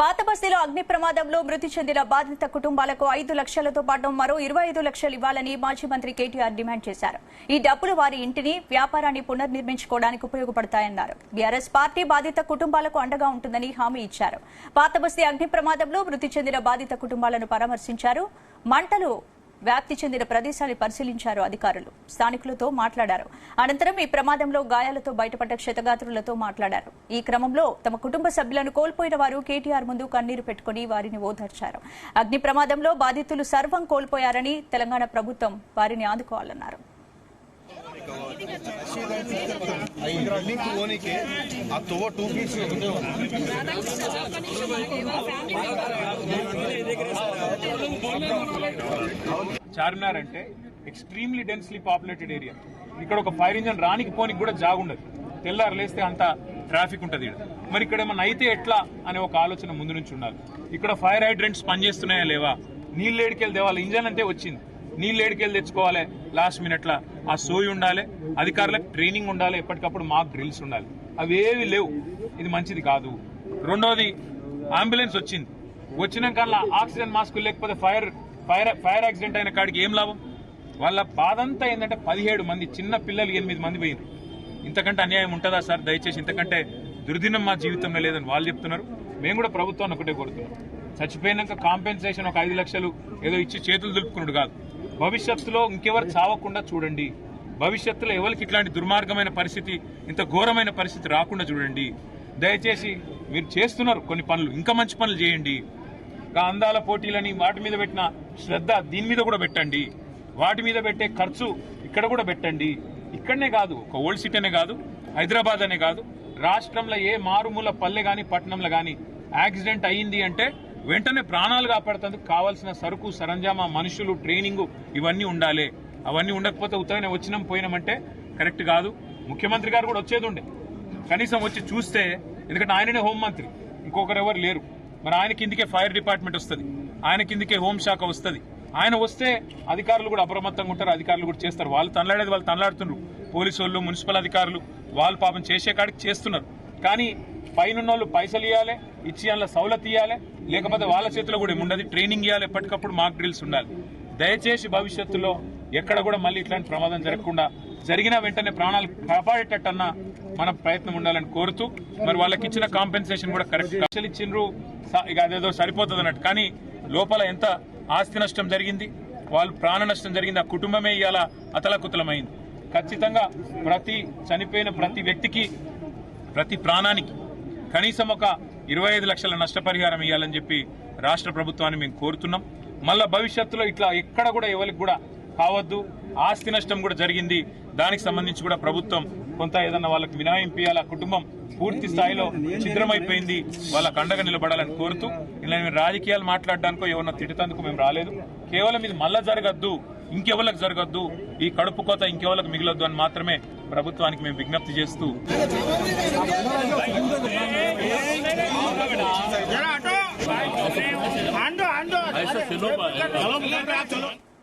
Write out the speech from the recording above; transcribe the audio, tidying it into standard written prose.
పాత బస్తీలో అగ్ని ప్రమాదంలో మృతి చెందిన బాధిత కుటుంబాలకు 5 లక్షలతో పాటు మరో 25 లక్షలు ఇవ్వాలని మాజీ మంత్రి కేటీఆర్ డిమాండ్ చేశారు. ఈ డబ్బులు వారి ఇంటిని, వ్యాపారాన్ని పునర్నిర్మించుకోవడానికి ఉపయోగపడతాయన్నారు. బీఆర్ఎస్ పార్టీ బాధిత కుటుంబాలకు అండగా ఉంటుందని హామీ ఇచ్చారు. పాత బస్తీ అగ్ని ప్రమాదంలో మృతి చెందిన బాధిత కుటుంబాలను పరామర్శించారు. మంటలు వ్యాప్తి చెందిన ప్రదేశాన్ని పరిశీలించారు అధికారులు. స్థానికులతో మాట్లాడారు. అనంతరం ఈ ప్రమాదంలో గాయాలతో బయటపడ్డ క్షతగాత్రులతో మాట్లాడారు. ఈ క్రమంలో తమ కుటుంబ సభ్యులను కోల్పోయిన వారు కేటీఆర్ ముందు కన్నీరు పెట్టుకుని వారిని ఓదార్చారు. అగ్ని ప్రమాదంలో బాధితులు సర్వం కోల్పోయారని, తెలంగాణ ప్రభుత్వం వారిని ఆదుకోవాలన్నారు. చార్మినార్ అంటే ఎక్స్ట్రీమ్లీ డెన్స్లీ పాపులేటెడ్ ఏరియా. ఇక్కడ ఒక ఫైర్ ఇంజన్ రానికి పోనికి కూడా జాగుండదు. తెల్లారు లేస్తే అంత ట్రాఫిక్ ఉంటుంది. మరి ఇక్కడ ఏమన్నా అయితే ఎట్లా అనే ఒక ఆలోచన ముందు నుంచి ఉండాలి. ఇక్కడ ఫైర్ హైడ్రెంట్స్ పనిచేస్తున్నాయా లేవా, నీళ్ళు ఏడికెళ్ళి తేవాలి. ఇంజన్ అంతే వచ్చింది, నీళ్ళు ఏడికెళ్ళి తెచ్చుకోవాలి. లాస్ట్ మినిట్లా ఆ సోయి ఉండాలి, అధికారులకు ట్రైనింగ్ ఉండాలి, ఎప్పటికప్పుడు మాక్ డ్రిల్స్ ఉండాలి. అవేవి లేవు. ఇది మంచిది కాదు. రెండోది, అంబులెన్స్ వచ్చినాక ఆక్సిజన్ మాస్కులు లేకపోతే ఫైర్ యాక్సిడెంట్ అయిన కాడికి ఏం లాభం? వాళ్ళ బాధంతా ఏంటంటే 17 మంది చిన్న పిల్లలు 8 మంది పోయినారు. ఇంతకంటే అన్యాయం ఉంటుందా సార్? దయచేసి ఇంతకంటే దుర్దినం మా జీవితంలో లేదని వాళ్ళు చెప్తున్నారు. మేము కూడా ప్రభుత్వాన్ని ఒకటే కోరుతున్నాం. చచ్చిపోయినాక కాంపెన్సేషన్ ఒక 5 లక్షలు ఏదో ఇచ్చి చేతులు దులుపుకున్నాడు కాదు. భవిష్యత్తులో ఇంకెవరు చావకుండా చూడండి. భవిష్యత్తులో ఎవరికి ఇట్లాంటి దుర్మార్గమైన పరిస్థితి, ఇంత ఘోరమైన పరిస్థితి రాకుండా చూడండి. దయచేసి మీరు చేస్తున్నారు కొన్ని పనులు, ఇంకా మంచి పనులు చేయండి. అందాల పోటీలని వాటి మీద పెట్టిన శ్రద్ధ దీని మీద కూడా పెట్టండి. వాటి మీద పెట్టే ఖర్చు ఇక్కడ కూడా పెట్టండి. ఇక్కడనే కాదు, ఒక ఓల్డ్ సిటీ అనే కాదు, హైదరాబాద్ అనే కాదు, రాష్ట్రంలో ఏ మారుమూల పల్లె గాని పట్టణంలో గాని యాక్సిడెంట్ అయ్యింది అంటే వెంటనే ప్రాణాలు కాపాడుతందుకు కావాల్సిన సరుకు, సరంజామా, మనుషులు, ట్రైనింగ్ ఇవన్నీ ఉండాలి. అవన్నీ ఉండకపోతే ఉత్తగానే వచ్చినాం పోయినామంటే కరెక్ట్ కాదు. ముఖ్యమంత్రి గారు కూడా వచ్చేది ఉండే, కనీసం వచ్చి చూస్తే. ఎందుకంటే ఆయననే హోంమంత్రి, ఇంకొకరు ఎవరు లేరు. మరి ఆయన కిందికే ఫైర్ డిపార్ట్మెంట్ వస్తుంది, ఆయన కిందికే హోంశాఖ వస్తుంది. ఆయన వస్తే అధికారులు కూడా అప్రమత్తంగా ఉంటారు, అధికారులు కూడా చేస్తారు. వాళ్ళు తనలాడేది వాళ్ళు తనలాడుతున్నారు. పోలీసు వాళ్ళు, మున్సిపల్ అధికారులు వాళ్ళు పాపం చేసే కాడికి చేస్తున్నారు. కానీ పైన వాళ్ళు పైసలు ఇవ్వాలి, ఇచ్చి అందులో సౌలత్ ఇవ్వాలి, లేకపోతే వాళ్ళ చేతిలో కూడా ఏముండదు. ట్రైనింగ్ ఇవ్వాలి, ఎప్పటికప్పుడు మాక్ డ్రిల్స్ ఉండాలి. దయచేసి భవిష్యత్తులో ఎక్కడ కూడా మళ్ళీ ఇట్లాంటి ప్రమాదం జరగకుండా, జరిగిన వెంటనే ప్రాణాలు కాపాడేటట్టన్నా మన ప్రయత్నం ఉండాలని కోరుతూ, మరి వాళ్ళకి ఇచ్చిన కాంపెన్సేషన్ కూడా కరెక్ట్ లక్షలు ఇచ్చిండ్రు, ఇక అదేదో సరిపోతుంది అన్నట్టు. కానీ లోపల ఎంత ఆస్తి నష్టం జరిగింది, వాళ్ళు ప్రాణ నష్టం జరిగింది. ఆ కుటుంబమే ఇవాళ అతలకుతలమైంది. ఖచ్చితంగా చనిపోయిన ప్రతి వ్యక్తికి, ప్రతి ప్రాణానికి కనీసం ఒక 25 లక్షల నష్టపరిహారం ఇవ్వాలని చెప్పి రాష్ట్ర ప్రభుత్వాన్ని మేము కోరుతున్నాం. మళ్ళా భవిష్యత్తులో ఇట్లా ఎక్కడ కూడా ఎవరికి కూడా కావద్దు. ఆస్తి నష్టం కూడా జరిగింది, దానికి సంబంధించి కూడా ప్రభుత్వం కొంత ఏదన్నా వాళ్ళకి మినహాయింపు ఇవ్వాలి. ఆ కుటుంబం పూర్తి స్థాయిలో ఛిద్రమైపోయింది, వాళ్ళకు అండగా నిలబడాలని కోరుతూ, ఇలా మేము రాజకీయాలు మాట్లాడడానికో ఎవరన్నా తిట్టేందుకు మేము రాలేదు. కేవలం ఇది మళ్ళా జరగద్దు, ఇంకెవరికి జరగద్దు, ఈ కడుపు కోత ఇంకెవరికి మిగలొద్దు అని మాత్రమే ప్రభుత్వానికి మేము విజ్ఞప్తి చేస్తూ